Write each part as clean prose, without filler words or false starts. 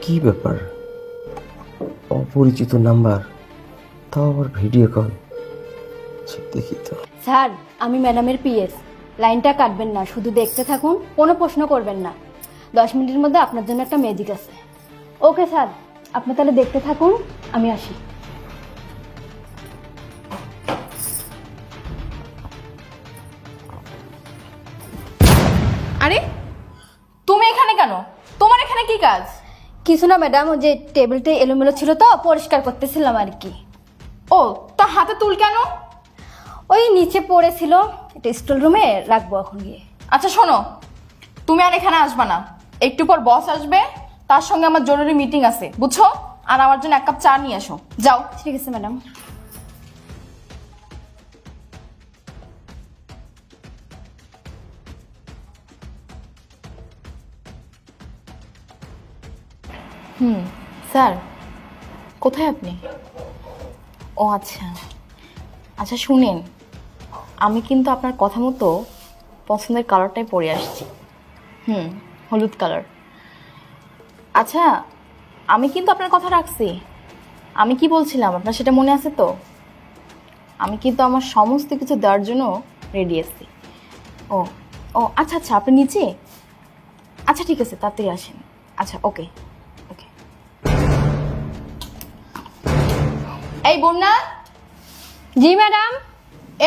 কি ব্যাপার? অপরিচিত নাম্বার, তাও আবার ভিডিও কল। দেখি তো। স্যার, আমি ম্যাডামের পিএস। লাইনটা কাটবেন না, শুধু দেখতে থাকুন, কোনো প্রশ্ন করবেন না। 10 মিনিটের মধ্যে আপনার জন্য একটা ম্যাজিক আছে। ওকে স্যার, আপনি তাহলে দেখতে থাকুন, আমি আসি। আরে তুমি এখানে কেন? তোমার এখানে কি কাজ? কিছু না ম্যাডাম, ওই যে টেবিলটা এলোমেলো ছিল তো পরিষ্কার করতেছিলাম আর কি। ও, তা হাতে তুল কেন? ওই নিচে পড়েছিল, এটা স্টোর রুমে রাখবো এখন গিয়ে। আচ্ছা শোনো, তুমি আর এখানে আসবা না। একটু পর বস আসবে, তার সঙ্গে আমার জরুরি মিটিং আছে, বুঝছো? আর আমার জন্য 1 কাপ চা নিয়ে এসো, যাও। ঠিক আছে ম্যাডাম। স্যার, কোথায় আপনি? ও আচ্ছা আচ্ছা, শুনেন, আমি কিন্তু আপনার কথা মতো পছন্দের কালারটাই পরে আসছি। হলুদ কালার। আচ্ছা, আমি কিন্তু আপনার কথা রাখছি। আমি কি বলছিলাম আপনার সেটা মনে আছে তো? আমি কিন্তু আমার সমস্ত কিছু দেওয়ার জন্য রেডি আছি। ও ও আচ্ছা আচ্ছা, আপনি নিচে? আচ্ছা ঠিক আছে, তাড়াতাড়ি আসেন। আচ্ছা, ওকে ওকে। এই বন্যা, জি ম্যাডাম।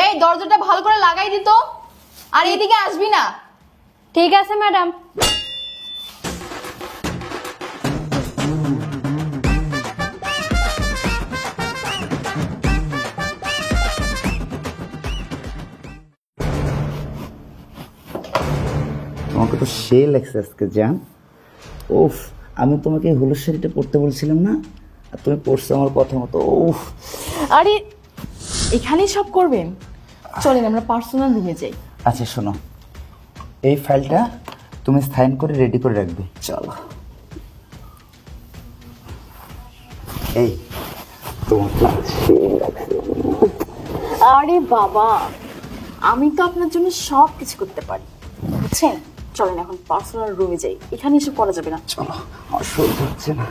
এই দরজাটা ভালো করে লাগাই দিত, আর এইদিকে আসবি না। ঠিক আছে ম্যাডাম। তোমাকে তো সে লাগছে আজকে জান। ওফ, আমি তোমাকে হলুদ শাড়িটা পরতে বলছিলাম না, আর তুমি পরছো আমার কথা মতো। ওফ, আরে এখানেই সব করবেন? চলেন আমরা পার্সোনাল রুমে যাই। আচ্ছা শোনো, এই ফাইলটা তুমি সাইন করে রেডি করে রাখবে। চলো। এই তোমার তো সেই লাগছে। আরে বাবা, আমি তো আপনার জন্য সব কিছু করতে পারি, বুঝছেন? চলেন এখন পার্সোনাল রুমে যাই, এখানে এসব করা যাবে না। চলো, আমার সহ্য হচ্ছে না।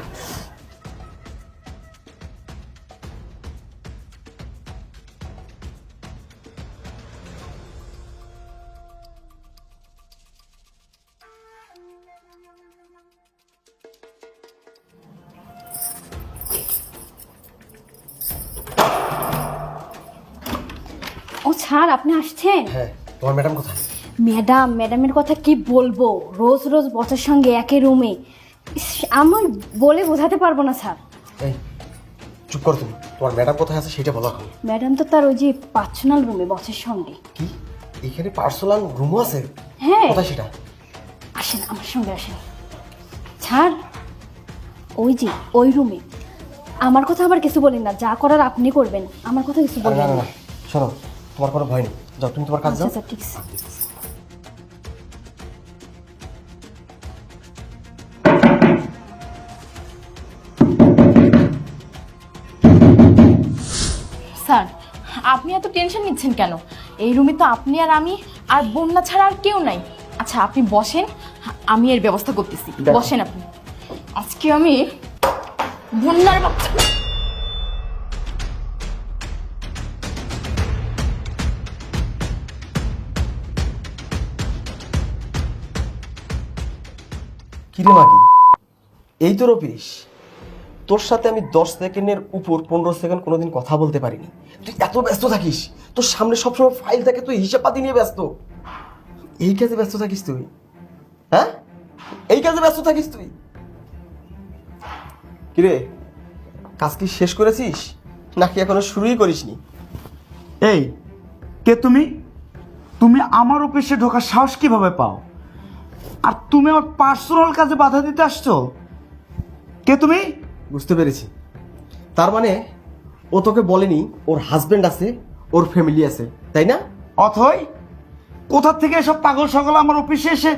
ও স্যার, আপনি আসছেন? হ্যাঁ, তোমার ম্যাডাম কোথায়? ম্যাডামের কথা কি বলবো, রোজ রোজ বসের সঙ্গে একই রুমে। আমার বলে বোঝাতে পারবো না স্যার। এই চুপ করো তুমি। তোমার ম্যাডাম কোথায় আছে সেটা বলো এখন। ম্যাডাম তো তার ওই যে পার্সোনাল রুমে বসের সঙ্গে। কি এখানে পার্সোনাল রুমও আছে? হ্যাঁ। কোথায় সেটা? আসেন আমার সঙ্গে আসেন স্যার, ওই যে ওই রুমে। আমার কথা আবার কিছু বলেন না, যা করার আপনি করবেন, আমার কথা কিছু না বলবেন না না। না, শোনো, তোমার কোনো ভয় নেই, যাও তুমি তোমার কাজ আচ্ছা যাও। আচ্ছা, ঠিক আছে। স্যার, আপনি এত টেনশন নিচ্ছেন কেন? এই রুমে তো আপনি আর আমি আর বন্যা ছাড়া আর কেউ নাই। আচ্ছা আপনি বসেন, আমি এর ব্যবস্থা করতেছি। দেখো। বসেন আপনি। আজকে আমি বন্যার বাচ্চা। কিরে মাগি, এই তোর অফিস? তোর সাথে আমি 10 সেকেন্ডের উপর 15 সেকেন্ড কোনোদিন কথা বলতে পারিনি। তুই এত ব্যস্ত থাকিস, তোর সামনে সবসময় ফাইল থাকে, তুই হিসাব পাতি নিয়ে ব্যস্ত। এই কাজে ব্যস্ত থাকিস তুই? হ্যাঁ, এই কাজে ব্যস্ত থাকিস তুই? কিরে, কাজ কি শেষ করেছিস নাকি এখনো শুরুই করিসনি? এই কে তুমি? তুমি আমার অফিসে ঢোকার সাহস কিভাবে পাও? আর তুমি আমার পার্সোনাল কাজে বাধা দিতে আসছো? কে তুমি? বুঝতে পেরেছি, তার মানে ও তোকে বলেনি ওর হাজবেন্ড আছে, ওর ফ্যামিলি আছে, তাই না? অথই, কোথা থেকে এসব পাগল সকল আমার অফিসে এসে?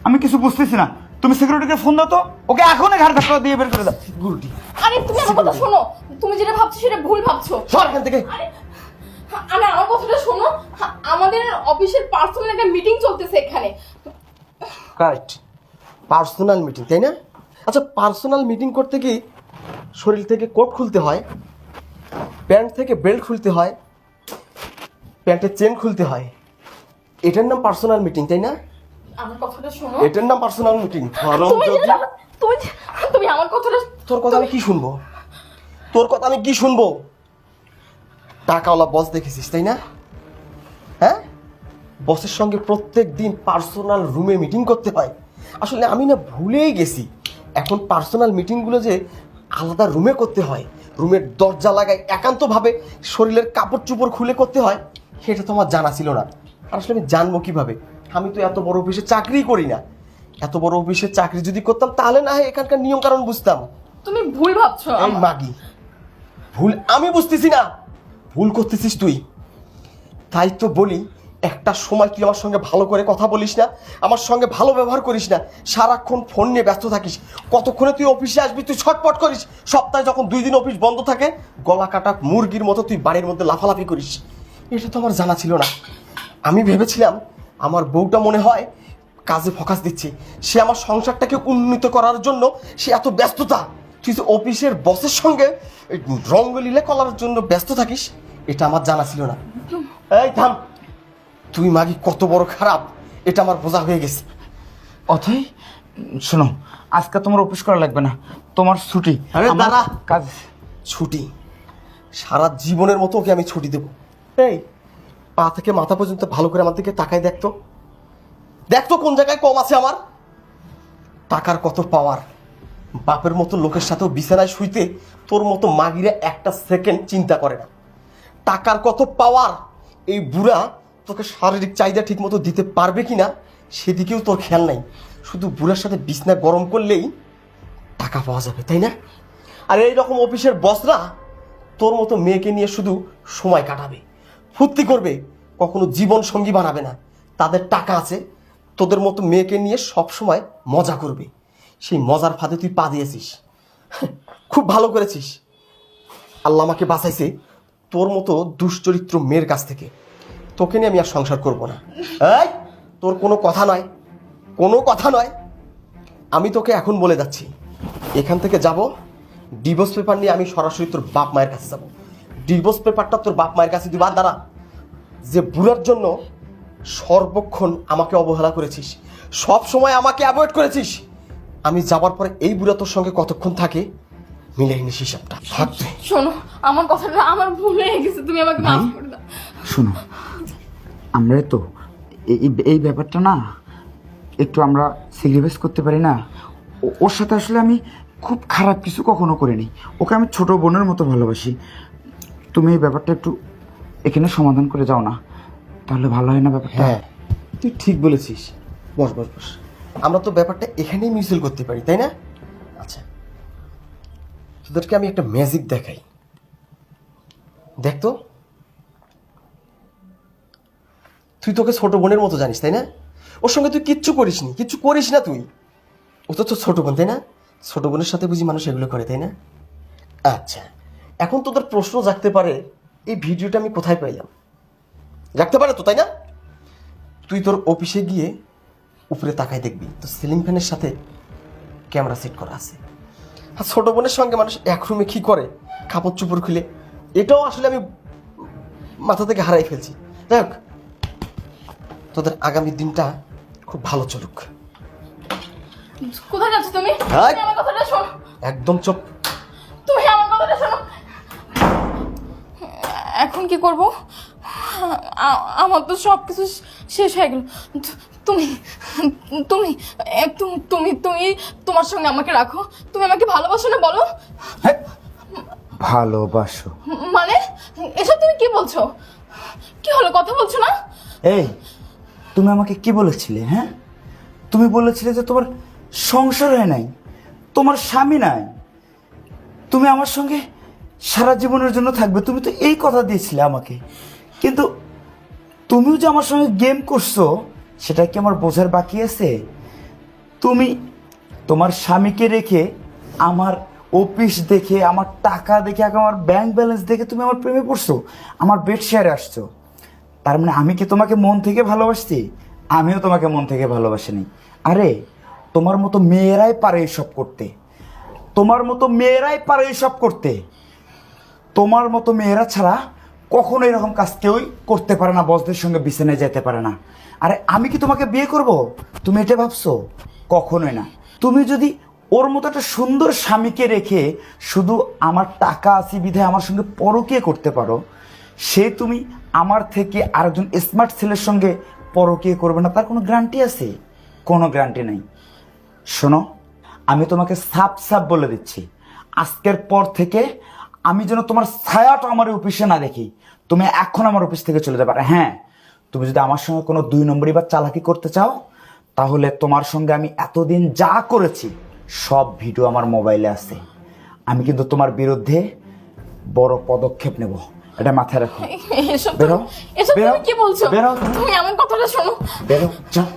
আমি কিছু বুঝতেছি না। তুমি সিকিউরিটিকে ফোন দাও তো, ওকে এখনই ঘাট ধাক্কা দিয়ে বের করে দাও। গুরুটি, আরে তুমি আমার কথা শোনো, তুমি যেটা ভাবছো সেটা ভুল ভাবছো। সর এখান থেকে। আরে আরে আমার কথাটা শোনো, আমাদের অফিসের পার্সোনাল একটা মিটিং চলতেছে এখানে। কারেক্ট, পার্সোনাল মিটিং, তাই না? আচ্ছা, পার্সোনাল মিটিং করতে কি শরীর থেকে কোট খুলতে হয়, প্যান্ট থেকে বেল্ট খুলতে হয়, প্যান্টের চেন খুলতে হয়? এটার নাম পার্সোনাল মিটিং, তাই না? আমার কথাটা শোনো। এটার নাম পার্সোনাল মিটিং। তুমি আমার কথাটা। তোর কথা আমি কি শুনবো? তোর কথা আমি কি শুনবো? টাকাওয়ালা বস দেখেছিস, তাই না? হ্যাঁ, বসের সঙ্গে প্রত্যেক দিন পার্সোনাল রুমে মিটিং করতে হয়। আসলে আমি না ভুলেই গেছি, এখন পার্সোনাল মিটিংগুলো যে আলাদা রুমে করতে হয়, রুমের দরজা লাগায় একান্তভাবে শরীরের কাপড় চোপড় খুলে করতে হয়, সেটা তো আমার জানা ছিল না। আর আসলে আমি জানবো কিভাবে? আমি তো এত বড় অফিসে চাকরি করি না। এত বড় অফিসে চাকরি যদি করতাম তাহলে না হয় এখানকার নিয়ম কারণ বুঝতাম। তুমি ভুল ভাবছো। এই মাগি, ভুল আমি বুঝতেছি না, ভুল করতেছিস তুই। তাই তো বলি, একটা সময় তুই আমার সঙ্গে ভালো করে কথা বলিস না, আমার সঙ্গে ভালো ব্যবহার করিস না, সারাক্ষণ ফোন নিয়ে ব্যস্ত থাকিস। কতক্ষণে তুই অফিসে আসবি তুই ছটপট করিস। সপ্তাহে যখন 2 দিন অফিস বন্ধ থাকে, গলা কাটা মুরগির মতো তুই বাড়ির মধ্যে লাফালাফি করিস। এটা তো আমার জানা ছিল না। আমি ভেবেছিলাম আমার বউটা মনে হয় কাজে ফোকাস দিচ্ছে, সে আমার সংসারটাকে উন্নীত করার জন্য সে এত ব্যস্ততা। তুই যে অফিসের বসের সঙ্গে রঙ্গলীলা করার জন্য ব্যস্ত থাকিস, এটা আমার জানা ছিল না। এই থাম, তুই মাগি কত বড় খারাপ এটা আমার বোঝা হয়ে গেছে। অথই শোনো, আজকে তোমার অফিস করা লাগবে না, তোমার ছুটি। আরে আমার দাঁড়া। কাজ। ছুটি? সারা জীবনের মতো ওকে আমি ছুটি দেবো? এই, পা থেকে মাথা পর্যন্ত ভালো করে আমার দিকে তাকাই দেখতো, দেখতো কোন জায়গায় কম আছে আমার। টাকার কত পাওয়ার, বাপের মতো লোকের সাথেও বিছানায় শুইতে তোর মতো মাগিরা একটা সেকেন্ড চিন্তা করে না। টাকার কত পাওয়ার, এই বুড়া তোকে শারীরিক চাহিদা ঠিক মতো দিতে পারবে কিনা সেদিকেও তোর খেয়াল নাই। শুধু বুড়ার সাথে বিছনা গরম করলেই টাকা পাওয়া যাবে, তাই না? আর এইরকম অফিসের বসরা তোর মতো মেয়েকে নিয়ে শুধু সময় কাটাবে, ফুর্তি করবে, কখনো জীবন সঙ্গী বানাবে না। তাদের টাকা আছে, তোদের মতো মেয়েকে নিয়ে সব সময় মজা করবে। সেই মজার ফাঁদে তুই পা দিয়েছিস। খুব ভালো করেছিস, আল্লাহ আমাকে বাঁচাইছে তোর মতো দুশ্চরিত্র মেয়ের কাছ থেকে। তোকে নিয়ে আমি আর সংসার করব না। এই, তোর কোনো কথা নয়, কোনো কথা নয়। আমি তোকে এখন বলে যাচ্ছি, এখান থেকে যাব, ডিভোর্স পেপার নিয়ে আমি সরাসরি তোর বাপ মায়ের কাছে যাব। ডিভোর্স পেপারটা তোর বাপ মায়ের কাছে দিবা। দ্বারা যে বুড়ার জন্য সর্বক্ষণ আমাকে অবহেলা করেছিস, সব সময় আমাকে অ্যাভয়েড করেছিস, আমি যাবার পরে এই বুড়া তোর সঙ্গে কতক্ষণ থাকে মিলাই নিস হিসাবটা। থাকবে। শোনো, আমার কথাটা আমার ভুল হয়ে গেছে, তুমি আমাকে মাফ করে দাও। শোনো, আমরা তো এই ব্যাপারটা না একটু আমরা সেগ্রিফাইস করতে পারি না। ওর সাথে আসলে আমি খুব খারাপ কিছু কখনো করিনি, ওকে আমি ছোট বোনের মতো ভালোবাসি। তুমি এই ব্যাপারটা একটু এখানে সমাধান করে যাও না, তাহলে ভালো হয় না ব্যাপারটা? হ্যাঁ, তুই ঠিক বলেছিস। বস বস বস, আমরা তো ব্যাপারটা এখানেই মিউচুয়াল করতে পারি, তাই না? আচ্ছা, তোদেরকে আমি একটা ম্যাজিক দেখাই, দেখ তো। তুই তোকে ছোট বোনের মতো জানিস, তাই না? ওর সঙ্গে তুই কিচ্ছু করিসনি, কিচ্ছু করিস না তুই। ও তো তোর ছোট বোন, তাই না? ছোট বোনের সাথে বুঝি মানুষ এগুলো করে, তাই না? আচ্ছা, এখন তোদের প্রশ্ন জাগতে পারে এই ভিডিওটা আমি কোথায় পাইলাম। জাগতে পারে তো, তাই না? তুই তোর অফিসে গিয়ে উপরে তাকায় দেখবি তো সিলিং ফ্যানের সাথে ক্যামেরা সেট করা আছে। আর ছোট বোনের সঙ্গে মানুষ এক রুমে কী করে, কাপড় চোপড় খুলে, এটাও আসলে আমি মাথা থেকে হারাই ফেলছি। যাই হোক, তোদের আগামী দিনটা খুব ভালো চলুক। কোথায় যাচ্ছ তুমি? হাই। তুমি আমার কথাটা শোনো। একদম চুপ। তুমি আমার কথাটা শোনো। এখন কি করব? আমার তো সব কিছু শেষ হয়ে গেল। তুমি তুমি তুমি তুমি তুমি তোমার সঙ্গে আমাকে রাখো। তুমি আমাকে ভালোবাসো না বলো? হ্যাঁ, ভালোবাসো মানে এসব তুমি কি বলছো? কি হলো, কথা বলছো না? এই, তুমি আমাকে কি বলেছিলে? হ্যাঁ, তুমি বলেছিলে যে তোমার সংসার হয় নাই, তোমার স্বামী নাই, তুমি আমার সঙ্গে সারা জীবনের জন্য থাকবে। তুমি তো এই কথা দিয়েছিলে আমাকে, কিন্তু তুমিও যে আমার সঙ্গে গেম করছো সেটা কি আমার বোঝার বাকি আছে? তুমি তোমার স্বামীকে রেখে আমার অফিস দেখে, আমার টাকা দেখে, আমার ব্যাংক ব্যালেন্স দেখে তুমি আমার প্রেমে পড়ছো, আমার বেড শেয়ারে আসছো। তার মানে আমি কি তোমাকে মন থেকে ভালোবাসছি? আমিও তোমাকে মন থেকে ভালোবাসিনি। আরে তোমার মতো মেয়েরাই পারে এসব করতে, তোমার মতো মেয়েরাই পারে এসব করতে। তোমার মতো মেয়েরা ছাড়া কখনো এরকম কাজ কেউই করতে পারে না, বসদের সঙ্গে বিছানায় যেতে পারে না। আরে আমি কি তোমাকে বিয়ে করব? তুমি এটা ভাবছো? কখনোই না। তুমি যদি ওর মতো একটা সুন্দর স্বামীকে রেখে শুধু আমার টাকা আছে বিধায় আমার সঙ্গে পরকীয়া করতে পারো, সে তুমি আমার থেকে আরেকজন স্মার্ট ছেলের সঙ্গে পরকীয়া করবে না, তার কোনো গ্যারান্টি আছে? কোনো গ্যারান্টি নেই। শোনো, আমি তোমাকে সাপ সাপ বলে দিচ্ছি, আজকের পর থেকে আমি যেন তোমার ছায়াটা আমার অফিসে না দেখি। তুমি এখন আমার অফিস থেকে চলে যাবে। আর হ্যাঁ, তুমি যদি আমার সঙ্গে কোনো 2 নম্বরই বা চালাকি করতে চাও, তাহলে তোমার সঙ্গে আমি এতদিন যা করেছি সব ভিডিও আমার মোবাইলে আছে। আমি কিন্তু তোমার বিরুদ্ধে বড় পদক্ষেপ নেব, এটা মাথায় রাখো। এসব বেরো, এসব বেরো, তুমি কি বলছো? বেরো, তুমি আমার কথাটা শোনো। বেরো, যাও।